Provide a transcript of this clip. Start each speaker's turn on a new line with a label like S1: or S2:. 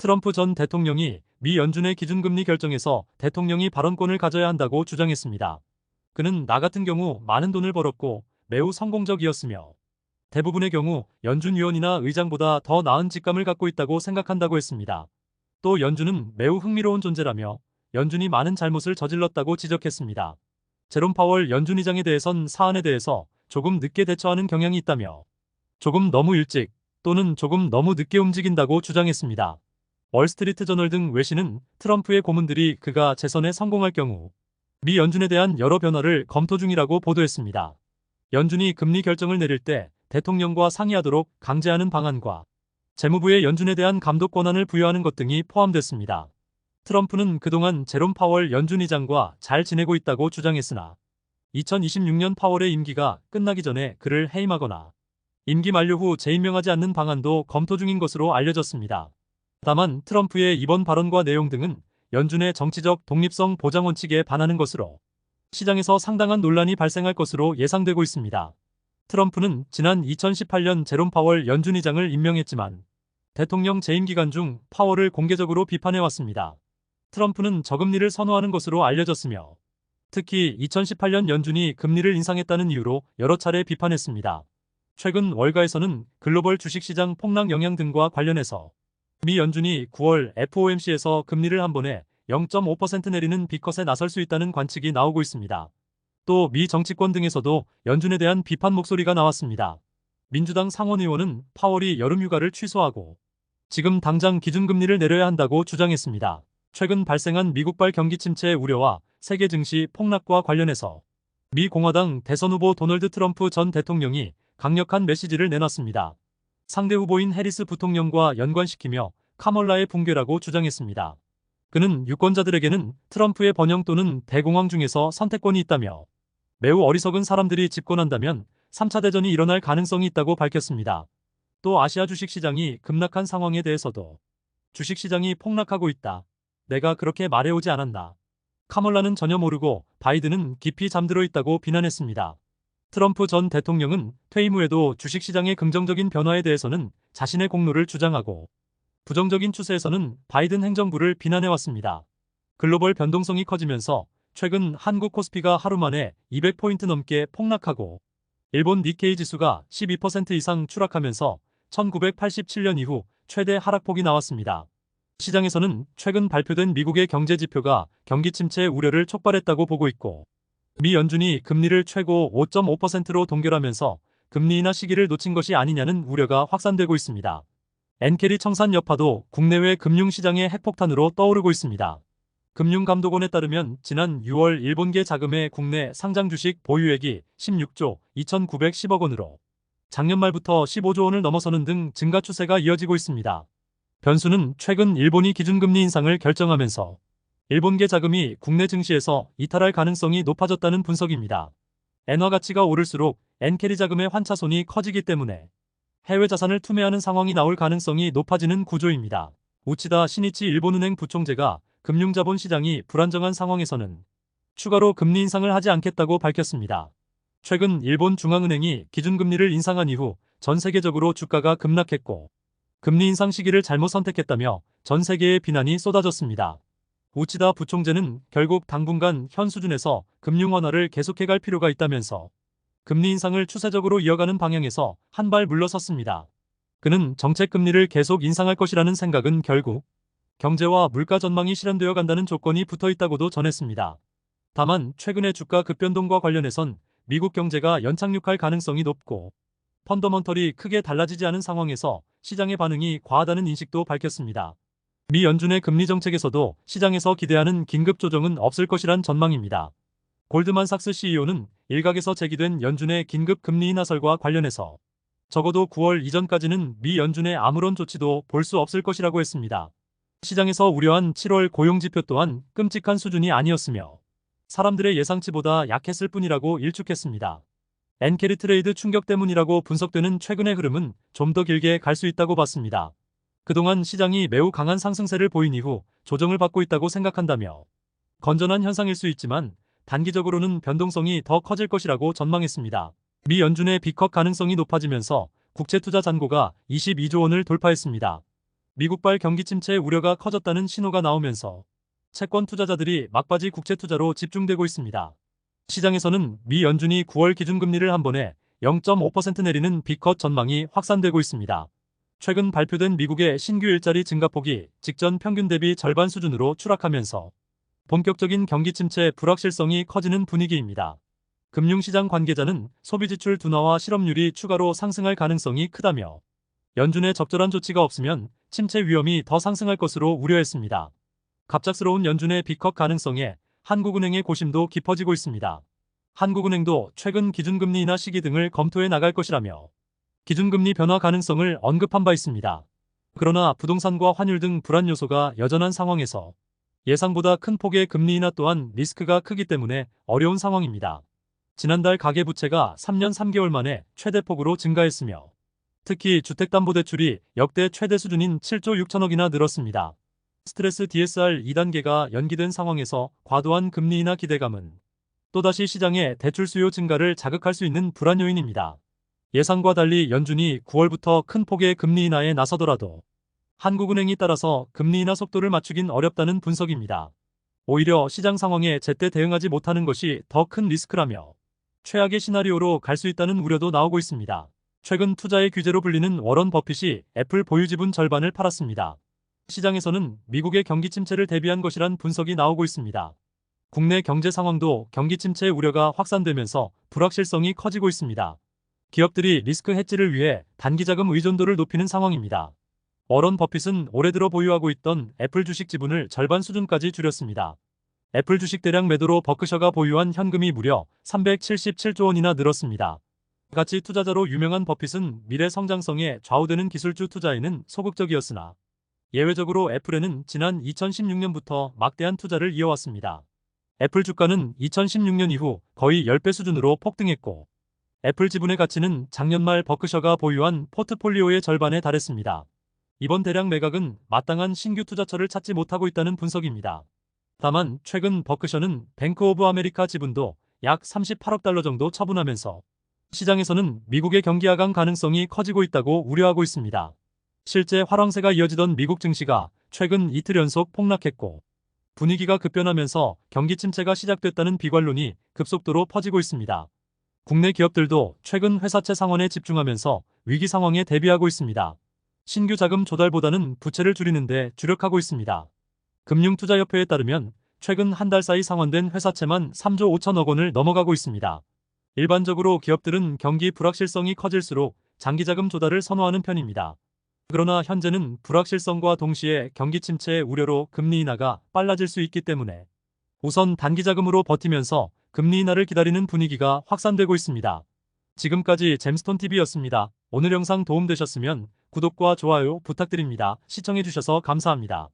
S1: 트럼프 전 대통령이 미 연준의 기준금리 결정에서 대통령이 발언권을 가져야 한다고 주장했습니다. 그는 나 같은 경우 많은 돈을 벌었고 매우 성공적이었으며 대부분의 경우 연준 위원이나 의장보다 더 나은 직감을 갖고 있다고 생각한다고 했습니다. 또 연준은 매우 흥미로운 존재라며 연준이 많은 잘못을 저질렀다고 지적했습니다. 제롬 파월 연준 의장에 대해선 사안에 대해서 조금 늦게 대처하는 경향이 있다며 조금 너무 일찍 또는 조금 너무 늦게 움직인다고 주장했습니다. 월스트리트 저널 등 외신은 트럼프의 고문들이 그가 재선에 성공할 경우 미 연준에 대한 여러 변화를 검토 중이라고 보도했습니다. 연준이 금리 결정을 내릴 때 대통령과 상의하도록 강제하는 방안과 재무부의 연준에 대한 감독 권한을 부여하는 것 등이 포함됐습니다. 트럼프는 그동안 제롬 파월 연준 의장과 잘 지내고 있다고 주장했으나 2026년 파월의 임기가 끝나기 전에 그를 해임하거나 임기 만료 후 재임명하지 않는 방안도 검토 중인 것으로 알려졌습니다. 다만 트럼프의 이번 발언과 내용 등은 연준의 정치적 독립성 보장 원칙에 반하는 것으로 시장에서 상당한 논란이 발생할 것으로 예상되고 있습니다. 트럼프는 지난 2018년 제롬 파월 연준 의장을 임명했지만 대통령 재임 기간 중 파월을 공개적으로 비판해왔습니다. 트럼프는 저금리를 선호하는 것으로 알려졌으며 특히 2018년 연준이 금리를 인상했다는 이유로 여러 차례 비판했습니다. 최근 월가에서는 글로벌 주식시장 폭락 영향 등과 관련해서 미 연준이 9월 FOMC에서 금리를 한 번에 0.5% 내리는 B컷에 나설 수 있다는 관측이 나오고 있습니다. 또 미 정치권 등에서도 연준에 대한 비판 목소리가 나왔습니다. 민주당 상원의원은 파월이 여름휴가를 취소하고 지금 당장 기준금리를 내려야 한다고 주장했습니다. 최근 발생한 미국발 경기 침체 우려와 세계 증시 폭락과 관련해서 미 공화당 대선 후보 도널드 트럼프 전 대통령이 강력한 메시지를 내놨습니다. 상대 후보인 해리스 부통령과 연관시키며 카멀라의 붕괴라고 주장했습니다. 그는 유권자들에게는 트럼프의 번영 또는 대공황 중에서 선택권이 있다며 매우 어리석은 사람들이 집권한다면 3차 대전이 일어날 가능성이 있다고 밝혔습니다. 또 아시아 주식시장이 급락한 상황에 대해서도 주식시장이 폭락하고 있다. 내가 그렇게 말해오지 않았나. 카멀라는 전혀 모르고 바이든은 깊이 잠들어 있다고 비난했습니다. 트럼프 전 대통령은 퇴임 후에도 주식시장의 긍정적인 변화에 대해서는 자신의 공로를 주장하고 부정적인 추세에서는 바이든 행정부를 비난해왔습니다. 글로벌 변동성이 커지면서 최근 한국 코스피가 하루 만에 200포인트 넘게 폭락하고 일본 니케이 지수가 12% 이상 추락하면서 1987년 이후 최대 하락폭이 나왔습니다. 시장에서는 최근 발표된 미국의 경제 지표가 경기 침체 우려를 촉발했다고 보고 있고 미 연준이 금리를 최고 5.5%로 동결하면서 금리 인하 시기를 놓친 것이 아니냐는 우려가 확산되고 있습니다. 엔케리 청산 여파도 국내외 금융시장의 핵폭탄으로 떠오르고 있습니다. 금융감독원에 따르면 지난 6월 일본계 자금의 국내 상장 주식 보유액이 16조 2,910억 원으로 작년 말부터 15조 원을 넘어서는 등 증가 추세가 이어지고 있습니다. 변수는 최근 일본이 기준금리 인상을 결정하면서 일본계 자금이 국내 증시에서 이탈할 가능성이 높아졌다는 분석입니다. 엔화 가치가 오를수록 엔캐리 자금의 환차손이 커지기 때문에 해외 자산을 투매하는 상황이 나올 가능성이 높아지는 구조입니다. 우치다 시니치 일본은행 부총재가 금융자본 시장이 불안정한 상황에서는 추가로 금리 인상을 하지 않겠다고 밝혔습니다. 최근 일본 중앙은행이 기준금리를 인상한 이후 전 세계적으로 주가가 급락했고 금리 인상 시기를 잘못 선택했다며 전 세계의 비난이 쏟아졌습니다. 우치다 부총재는 결국 당분간 현 수준에서 금융 완화를 계속해갈 필요가 있다면서 금리 인상을 추세적으로 이어가는 방향에서 한 발 물러섰습니다. 그는 정책 금리를 계속 인상할 것이라는 생각은 결국 경제와 물가 전망이 실현되어 간다는 조건이 붙어 있다고도 전했습니다. 다만 최근의 주가 급변동과 관련해선 미국 경제가 연착륙할 가능성이 높고 펀더먼털이 크게 달라지지 않은 상황에서 시장의 반응이 과하다는 인식도 밝혔습니다. 미 연준의 금리 정책에서도 시장에서 기대하는 긴급 조정은 없을 것이란 전망입니다. 골드만삭스 CEO는 일각에서 제기된 연준의 긴급 금리 인하설과 관련해서 적어도 9월 이전까지는 미 연준의 아무런 조치도 볼 수 없을 것이라고 했습니다. 시장에서 우려한 7월 고용지표 또한 끔찍한 수준이 아니었으며 사람들의 예상치보다 약했을 뿐이라고 일축했습니다. 엔캐리 트레이드 충격 때문이라고 분석되는 최근의 흐름은 좀 더 길게 갈 수 있다고 봤습니다. 그동안 시장이 매우 강한 상승세를 보인 이후 조정을 받고 있다고 생각한다며 건전한 현상일 수 있지만 단기적으로는 변동성이 더 커질 것이라고 전망했습니다. 미 연준의 B컷 가능성이 높아지면서 국채투자 잔고가 22조 원을 돌파했습니다. 미국발 경기 침체 우려가 커졌다는 신호가 나오면서 채권 투자자들이 막바지 국채 투자로 집중되고 있습니다. 시장에서는 미 연준이 9월 기준금리를 한 번에 0.5% 내리는 B컷 전망이 확산되고 있습니다. 최근 발표된 미국의 신규 일자리 증가폭이 직전 평균 대비 절반 수준으로 추락하면서 본격적인 경기 침체 불확실성이 커지는 분위기입니다. 금융시장 관계자는 소비지출 둔화와 실업률이 추가로 상승할 가능성이 크다며 연준의 적절한 조치가 없으면 침체 위험이 더 상승할 것으로 우려했습니다. 갑작스러운 연준의 B컷 가능성에 한국은행의 고심도 깊어지고 있습니다. 한국은행도 최근 기준금리 인하 시기 등을 검토해 나갈 것이라며 기준금리 변화 가능성을 언급한 바 있습니다. 그러나 부동산과 환율 등 불안 요소가 여전한 상황에서 예상보다 큰 폭의 금리 인하 또한 리스크가 크기 때문에 어려운 상황입니다. 지난달 가계부채가 3년 3개월 만에 최대폭으로 증가했으며 특히 주택담보대출이 역대 최대 수준인 7조 6천억이나 늘었습니다. 스트레스 DSR 2단계가 연기된 상황에서 과도한 금리 인하 기대감은 또다시 시장의 대출 수요 증가를 자극할 수 있는 불안 요인입니다. 예상과 달리 연준이 9월부터 큰 폭의 금리 인하에 나서더라도 한국은행이 따라서 금리 인하 속도를 맞추긴 어렵다는 분석입니다. 오히려 시장 상황에 제때 대응하지 못하는 것이 더 큰 리스크라며 최악의 시나리오로 갈 수 있다는 우려도 나오고 있습니다. 최근 투자의 규제로 불리는 워런 버핏이 애플 보유 지분 절반을 팔았습니다. 시장에서는 미국의 경기 침체를 대비한 것이란 분석이 나오고 있습니다. 국내 경제 상황도 경기 침체 우려가 확산되면서 불확실성이 커지고 있습니다. 기업들이 리스크 해지를 위해 단기자금 의존도를 높이는 상황입니다. 워런 버핏은 올해 들어 보유하고 있던 애플 주식 지분을 절반 수준까지 줄였습니다. 애플 주식 대량 매도로 버크셔가 보유한 현금이 무려 377조 원이나 늘었습니다. 가치 투자자로 유명한 버핏은 미래 성장성에 좌우되는 기술주 투자에는 소극적이었으나 예외적으로 애플에는 지난 2016년부터 막대한 투자를 이어왔습니다. 애플 주가는 2016년 이후 거의 10배 수준으로 폭등했고 애플 지분의 가치는 작년 말 버크셔가 보유한 포트폴리오의 절반에 달했습니다. 이번 대량 매각은 마땅한 신규 투자처를 찾지 못하고 있다는 분석입니다. 다만 최근 버크셔는 뱅크 오브 아메리카 지분도 약 38억 달러 정도 처분하면서 시장에서는 미국의 경기 하강 가능성이 커지고 있다고 우려하고 있습니다. 실제 활황세가 이어지던 미국 증시가 최근 이틀 연속 폭락했고 분위기가 급변하면서 경기 침체가 시작됐다는 비관론이 급속도로 퍼지고 있습니다. 국내 기업들도 최근 회사채 상환에 집중하면서 위기 상황에 대비하고 있습니다. 신규 자금 조달보다는 부채를 줄이는 데 주력하고 있습니다. 금융투자협회에 따르면 최근 한 달 사이 상환된 회사채만 3조 5천억 원을 넘어가고 있습니다. 일반적으로 기업들은 경기 불확실성이 커질수록 장기자금 조달을 선호하는 편입니다. 그러나 현재는 불확실성과 동시에 경기 침체의 우려로 금리 인하가 빨라질 수 있기 때문에 우선 단기자금으로 버티면서 금리 인하를 기다리는 분위기가 확산되고 있습니다. 지금까지 잼스톤TV였습니다. 오늘 영상 도움되셨으면 구독과 좋아요 부탁드립니다. 시청해주셔서 감사합니다.